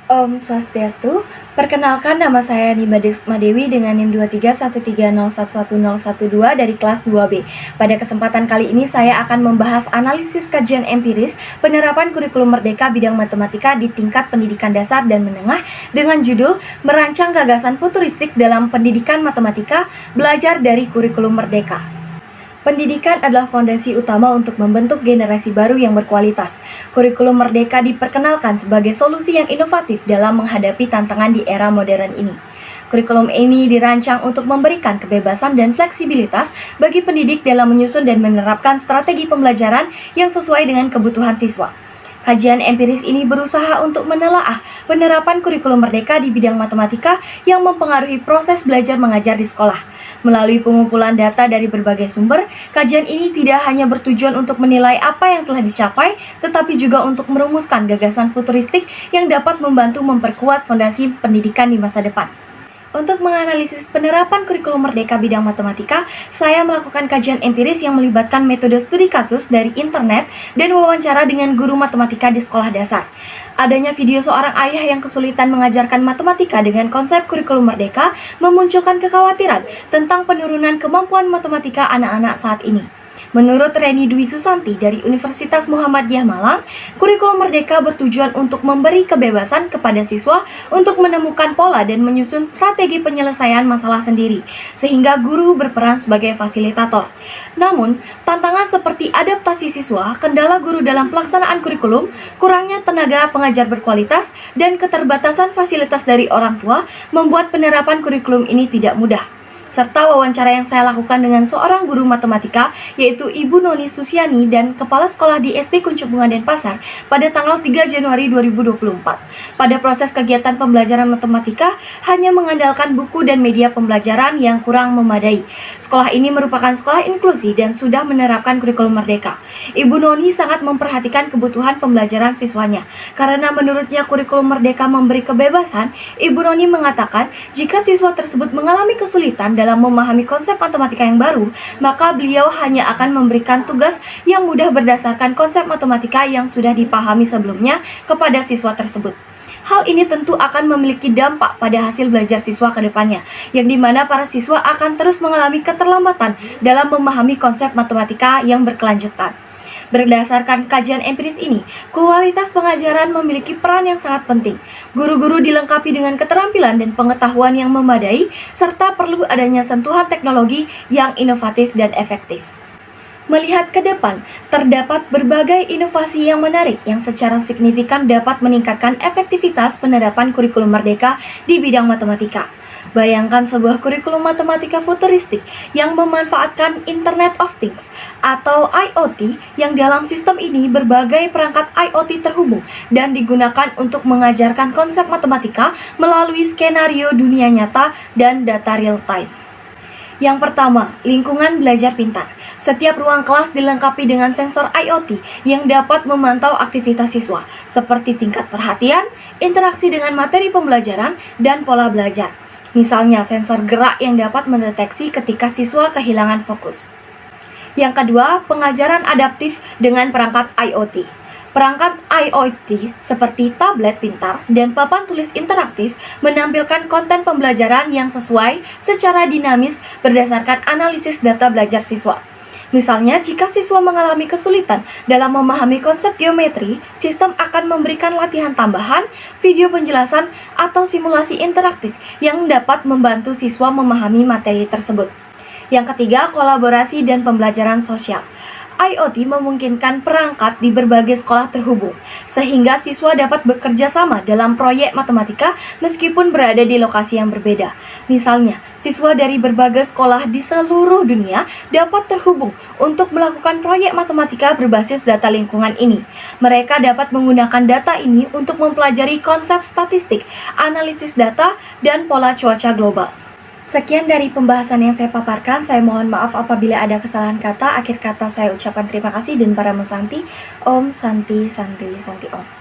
Om Swastiastu, perkenalkan nama saya Nima Desma Dewi dengan NIM 23130111012 dari kelas 2B. Pada kesempatan kali ini saya akan membahas analisis kajian empiris penerapan kurikulum Merdeka bidang matematika di tingkat pendidikan dasar dan menengah dengan judul Merancang Gagasan Futuristik dalam Pendidikan Matematika, Belajar dari Kurikulum Merdeka. Pendidikan adalah fondasi utama untuk membentuk generasi baru yang berkualitas. Kurikulum Merdeka diperkenalkan sebagai solusi yang inovatif dalam menghadapi tantangan di era modern ini. Kurikulum ini dirancang untuk memberikan kebebasan dan fleksibilitas bagi pendidik dalam menyusun dan menerapkan strategi pembelajaran yang sesuai dengan kebutuhan siswa. Kajian empiris ini berusaha untuk menelaah penerapan kurikulum Merdeka di bidang matematika yang mempengaruhi proses belajar mengajar di sekolah. Melalui pengumpulan data dari berbagai sumber, kajian ini tidak hanya bertujuan untuk menilai apa yang telah dicapai, tetapi juga untuk merumuskan gagasan futuristik yang dapat membantu memperkuat fondasi pendidikan di masa depan. Untuk menganalisis penerapan kurikulum Merdeka bidang matematika, saya melakukan kajian empiris yang melibatkan metode studi kasus dari internet dan wawancara dengan guru matematika di sekolah dasar. Adanya video seorang ayah yang kesulitan mengajarkan matematika dengan konsep kurikulum Merdeka memunculkan kekhawatiran tentang penurunan kemampuan matematika anak-anak saat ini. Menurut Reni Dwi Susanti dari Universitas Muhammadiyah Malang, kurikulum Merdeka bertujuan untuk memberi kebebasan kepada siswa untuk menemukan pola dan menyusun strategi penyelesaian masalah sendiri, sehingga guru berperan sebagai fasilitator. Namun, tantangan seperti adaptasi siswa, kendala guru dalam pelaksanaan kurikulum, kurangnya tenaga pengajar berkualitas, dan keterbatasan fasilitas dari orang tua membuat penerapan kurikulum ini tidak mudah. Serta wawancara yang saya lakukan dengan seorang guru matematika, yaitu Ibu Noni Susiani dan Kepala Sekolah di SD Kuncup Bunga Denpasar pada tanggal 3 Januari 2024. Pada proses kegiatan pembelajaran matematika, hanya mengandalkan buku dan media pembelajaran yang kurang memadai. Sekolah ini merupakan sekolah inklusi dan sudah menerapkan kurikulum Merdeka. Ibu Noni sangat memperhatikan kebutuhan pembelajaran siswanya. Karena menurutnya kurikulum Merdeka memberi kebebasan, Ibu Noni mengatakan jika siswa tersebut mengalami kesulitan dalam memahami konsep matematika yang baru, maka beliau hanya akan memberikan tugas yang mudah berdasarkan konsep matematika yang sudah dipahami sebelumnya kepada siswa tersebut. Hal ini tentu akan memiliki dampak pada hasil belajar siswa ke depannya, yang dimana para siswa akan terus mengalami keterlambatan dalam memahami konsep matematika yang berkelanjutan. Berdasarkan kajian empiris ini, kualitas pengajaran memiliki peran yang sangat penting. Guru-guru dilengkapi dengan keterampilan dan pengetahuan yang memadai, serta perlu adanya sentuhan teknologi yang inovatif dan efektif. Melihat ke depan, terdapat berbagai inovasi yang menarik yang secara signifikan dapat meningkatkan efektivitas penerapan kurikulum Merdeka di bidang matematika. Bayangkan sebuah kurikulum matematika futuristik yang memanfaatkan Internet of Things atau IoT yang dalam sistem ini berbagai perangkat IoT terhubung dan digunakan untuk mengajarkan konsep matematika melalui skenario dunia nyata dan data real time. Yang pertama, lingkungan belajar pintar. Setiap ruang kelas dilengkapi dengan sensor IoT yang dapat memantau aktivitas siswa, seperti tingkat perhatian, interaksi dengan materi pembelajaran, dan pola belajar. Misalnya, sensor gerak yang dapat mendeteksi ketika siswa kehilangan fokus. Yang kedua, pengajaran adaptif dengan perangkat IoT. Perangkat IoT seperti tablet pintar dan papan tulis interaktif menampilkan konten pembelajaran yang sesuai secara dinamis berdasarkan analisis data belajar siswa. Misalnya, jika siswa mengalami kesulitan dalam memahami konsep geometri, sistem akan memberikan latihan tambahan, video penjelasan, atau simulasi interaktif yang dapat membantu siswa memahami materi tersebut. Yang ketiga, kolaborasi dan pembelajaran sosial. IoT memungkinkan perangkat di berbagai sekolah terhubung, sehingga siswa dapat bekerja sama dalam proyek matematika meskipun berada di lokasi yang berbeda. Misalnya, siswa dari berbagai sekolah di seluruh dunia dapat terhubung untuk melakukan proyek matematika berbasis data lingkungan ini. Mereka dapat menggunakan data ini untuk mempelajari konsep statistik, analisis data, dan pola cuaca global. Sekian dari pembahasan yang saya paparkan. Saya mohon maaf apabila ada kesalahan kata. Akhir kata saya ucapkan terima kasih dan para mesanti. Om Santi Santi Santi Om.